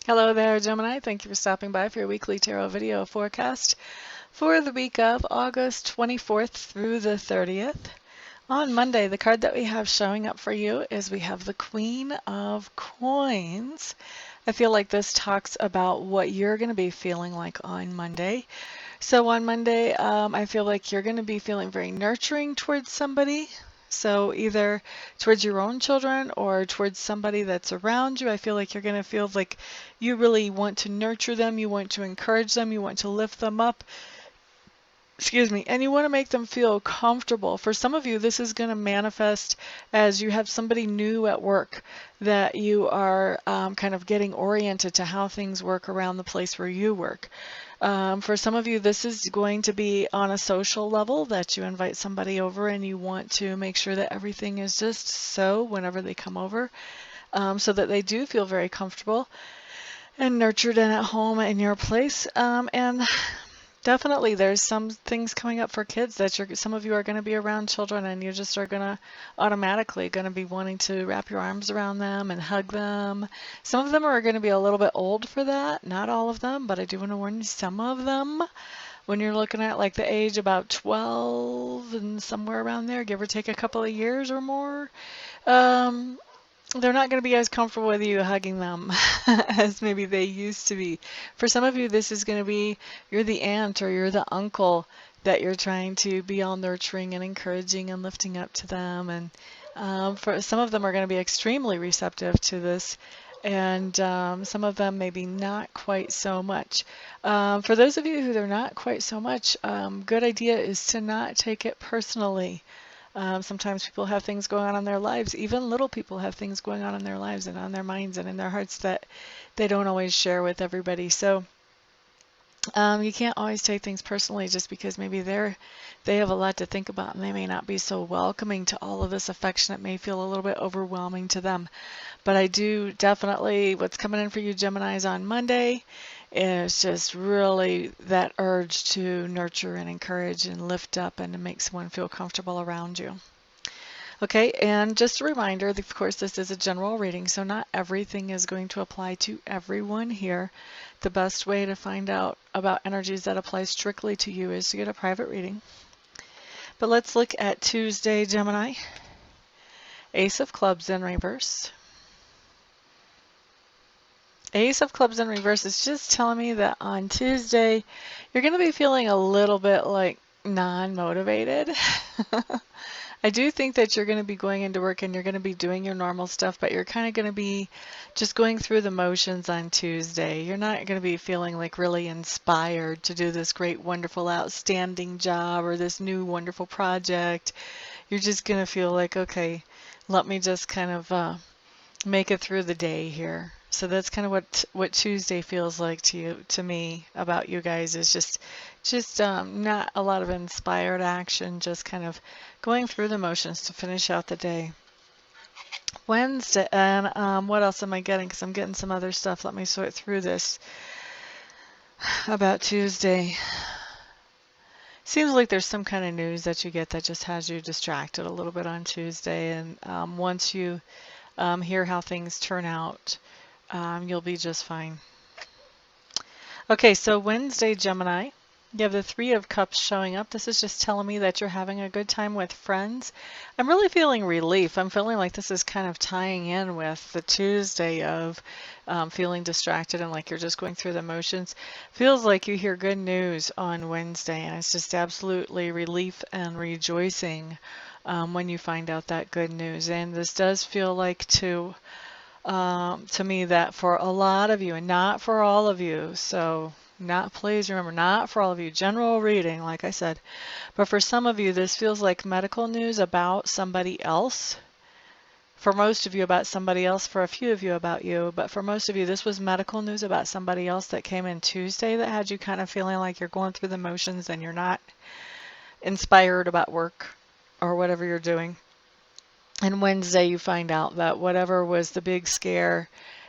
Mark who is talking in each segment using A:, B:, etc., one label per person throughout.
A: Hello there, Gemini. Thank you for stopping by for your weekly tarot video forecast for the week of August 24th through the 30th. On Monday, the card that we have showing up for you is we have the Queen of Coins. I feel like this talks about what you're going to be feeling like on Monday. So on Monday, I feel like you're going to be feeling very nurturing towards somebody. So either towards your own children or towards somebody that's around you. I feel like you're going to feel like you really want to nurture them, you want to encourage them, you want to lift them up. Excuse me, and you want to make them feel comfortable. For some of you, this is going to manifest as you have somebody new at work that you are kind of getting oriented to how things work around the place where you work. For some of you, this is going to be on a social level that you invite somebody over and you want to make sure that everything is just so whenever they come over, so that they do feel very comfortable and nurtured and at home in your place. And definitely, there's some things coming up for kids that some of you are going to be around children and you just are going to automatically going to be wanting to wrap your arms around them and hug them. Some of them are going to be a little bit old for that, not all of them, but I do want to warn you, some of them, when you're looking at like the age about 12 and somewhere around there, give or take a couple of years or more, they're not going to be as comfortable with you hugging them as maybe they used to be. For some of you, this is going to be you're the aunt or you're the uncle that you're trying to be all nurturing and encouraging and lifting up to them. And for some of them are going to be extremely receptive to this. And some of them maybe not quite so much. For those of you who they're not quite so much, good idea is to not take it personally. Sometimes people have things going on in their lives. Even little people have things going on in their lives and on their minds and in their hearts that they don't always share with everybody. So you can't always take things personally just because maybe they have a lot to think about and they may not be so welcoming to all of this affection. It may feel a little bit overwhelming to them. But I do definitely, what's coming in for you Geminis on Monday is just really that urge to nurture and encourage and lift up and to make someone feel comfortable around you. Okay, and just a reminder, of course, this is a general reading, so not everything is going to apply to everyone here. The best way to find out about energies that apply strictly to you is to get a private reading. But let's look at Tuesday, Gemini. Ace of Clubs in reverse. Ace of Clubs in reverse is just telling me that on Tuesday, you're going to be feeling a little bit like non-motivated. I do think that you're going to be going into work and you're going to be doing your normal stuff, but you're kind of going to be just going through the motions on Tuesday. You're not going to be feeling like really inspired to do this great, wonderful, outstanding job or this new, wonderful project. You're just going to feel like, okay, let me just kind of make it through the day here. So that's kind of what Tuesday feels like to me about you guys, is just not a lot of inspired action, just kind of going through the motions to finish out the day. Wednesday, and what else am I getting? Because I'm getting some other stuff. Let me sort through this about Tuesday. Seems like there's some kind of news that you get that just has you distracted a little bit on Tuesday, and once you hear how things turn out, you'll be just fine. Okay, so Wednesday, Gemini, you have the Three of Cups showing up. This is just telling me that you're having a good time with friends. I'm really feeling relief. I'm feeling like this is kind of tying in with the Tuesday of feeling distracted and like you're just going through the motions. Feels like you hear good news on Wednesday, and it's just absolutely relief and rejoicing when you find out that good news. And this does feel like to me that for a lot of you and not for all of you, so please remember, not for all of you, general reading, like I said, but for some of you, this feels like medical news about somebody else. For most of you, about somebody else. For a few of you, about you. But for most of you, this was medical news about somebody else that came in Tuesday that had you kind of feeling like you're going through the motions and you're not inspired about work or whatever you're doing. And Wednesday, you find out that whatever was the big scare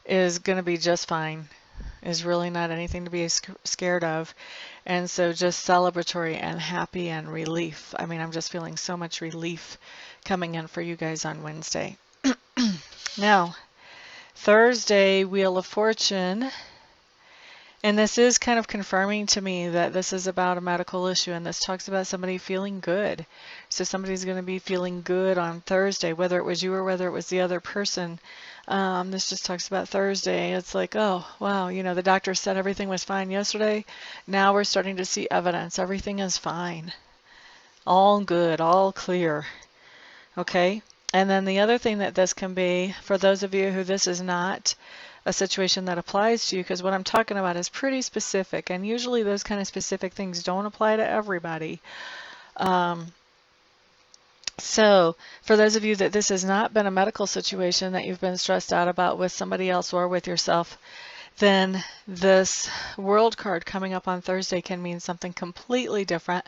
A: is going to be just fine. Is really not anything to be scared of. And so just celebratory and happy and relief. I mean, I'm just feeling so much relief coming in for you guys on Wednesday. Now, Thursday, Wheel of Fortune. And this is kind of confirming to me that this is about a medical issue, and this talks about somebody feeling good. So somebody's going to be feeling good on Thursday, whether it was you or whether it was the other person. This just talks about Thursday. It's like, oh, wow, you know, the doctor said everything was fine yesterday. Now we're starting to see evidence. Everything is fine. All good, all clear. Okay? And then the other thing that this can be, for those of you who this is not a situation that applies to you, because what I'm talking about is pretty specific, and usually those kind of specific things don't apply to everybody. So for those of you that this has not been a medical situation that you've been stressed out about with somebody else or with yourself, then this World card coming up on Thursday can mean something completely different.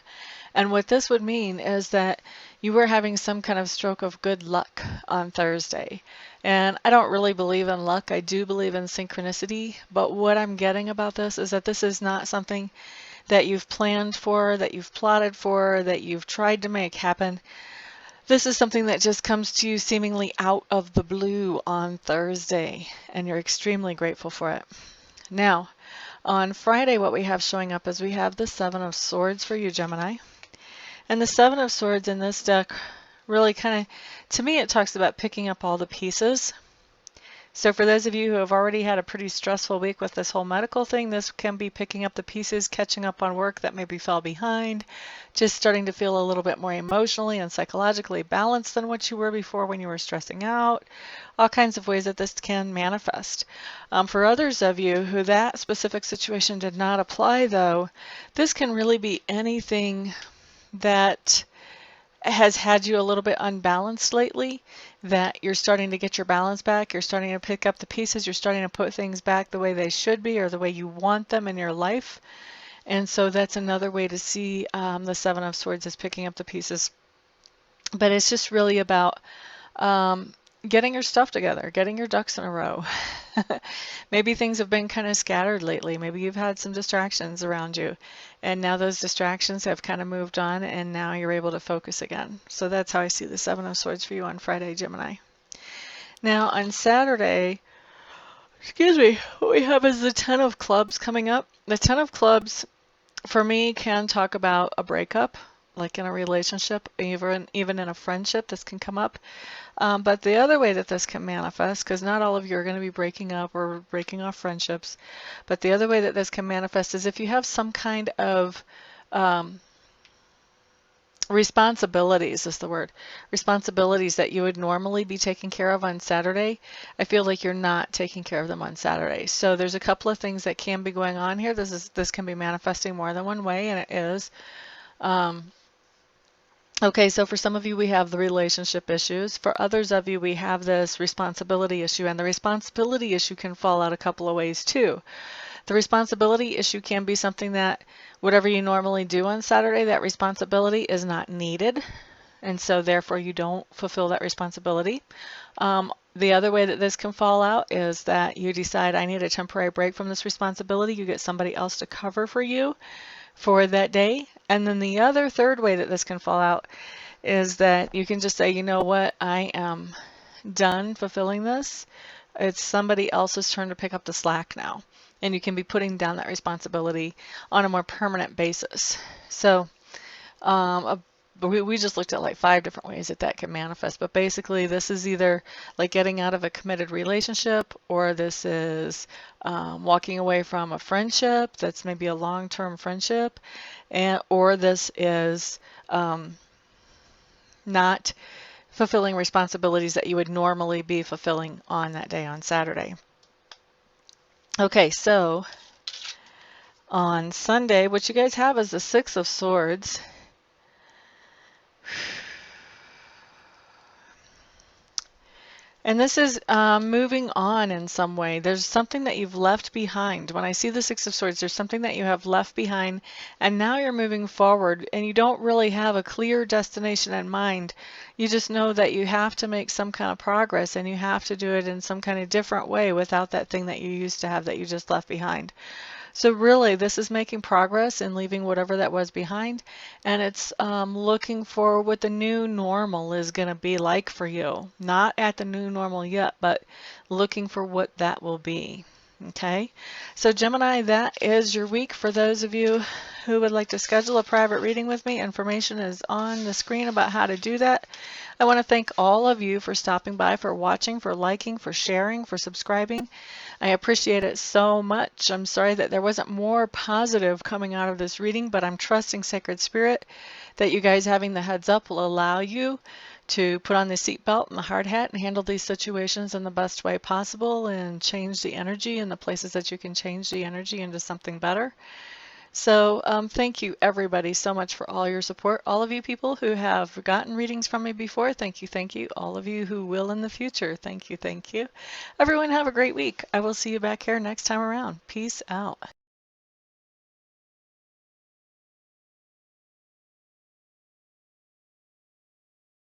A: And what this would mean is that you were having some kind of stroke of good luck on Thursday. And I don't really believe in luck. I do believe in synchronicity. But what I'm getting about this is that this is not something that you've planned for, that you've plotted for, that you've tried to make happen. This is something that just comes to you seemingly out of the blue on Thursday, and you're extremely grateful for it. Now, on Friday, what we have showing up is we have the Seven of Swords for you, Gemini. And the Seven of Swords in this deck really kind of, to me, it talks about picking up all the pieces. So for those of you who have already had a pretty stressful week with this whole medical thing, this can be picking up the pieces, catching up on work that maybe fell behind, just starting to feel a little bit more emotionally and psychologically balanced than what you were before when you were stressing out. All kinds of ways that this can manifest. For others of you who that specific situation did not apply, though, this can really be anything that has had you a little bit unbalanced lately, that you're starting to get your balance back, you're starting to pick up the pieces, you're starting to put things back the way they should be or the way you want them in your life. And so that's another way to see the Seven of Swords is picking up the pieces. But it's just really about getting your stuff together, getting your ducks in a row. Maybe things have been kind of scattered lately. Maybe you've had some distractions around you, and now those distractions have kind of moved on, and now you're able to focus again. So that's how I see the Seven of Swords for you on Friday, Gemini. Now on Saturday, what we have is the Ten of Clubs coming up. The Ten of Clubs, for me, can talk about a breakup, like in a relationship, even in a friendship, this can come up. But the other way that this can manifest, because not all of you are going to be breaking up or breaking off friendships, but the other way that this can manifest is if you have some kind of responsibilities is the word. Responsibilities that you would normally be taking care of on Saturday, I feel like you're not taking care of them on Saturday. So there's a couple of things that can be going on here. This can be manifesting more than one way, and it is. Okay, so for some of you, we have the relationship issues. For others of you, we have this responsibility issue, and the responsibility issue can fall out a couple of ways too. The responsibility issue can be something that whatever you normally do on Saturday, that responsibility is not needed, and so therefore you don't fulfill that responsibility. The other way that this can fall out is that you decide, I need a temporary break from this responsibility. You get somebody else to cover for you for that day. And then the other third way that this can fall out is that you can just say, you know what, I am done fulfilling this. It's somebody else's turn to pick up the slack now. And you can be putting down that responsibility on a more permanent basis. So we just looked at like 5 different ways that that can manifest. But basically this is either like getting out of a committed relationship, or this is walking away from a friendship that's maybe a long-term friendship, or this is not fulfilling responsibilities that you would normally be fulfilling on that day on Saturday. Okay, so on Sunday, what you guys have is the Six of Swords. And this is moving on in some way. There's something that you've left behind. When I see the Six of Swords, there's something that you have left behind, and now you're moving forward, and you don't really have a clear destination in mind. You just know that you have to make some kind of progress, and you have to do it in some kind of different way without that thing that you used to have that you just left behind. So really, this is making progress and leaving whatever that was behind, and it's looking for what the new normal is going to be like for you. Not at the new normal yet, but looking for what that will be. Okay, so Gemini, that is your week. For those of you who would like to schedule a private reading with me, information is on the screen about how to do that. I want to thank all of you for stopping by, for watching, for liking, for sharing, for subscribing. I appreciate it so much. I'm sorry that there wasn't more positive coming out of this reading, but I'm trusting Sacred Spirit that you guys having the heads up will allow you to put on the seatbelt and the hard hat and handle these situations in the best way possible and change the energy in the places that you can change the energy into something better. So thank you everybody so much for all your support. All of you people who have gotten readings from me before, thank you, thank you. All of you who will in the future, thank you, thank you. Everyone have a great week. I will see you back here next time around. Peace out.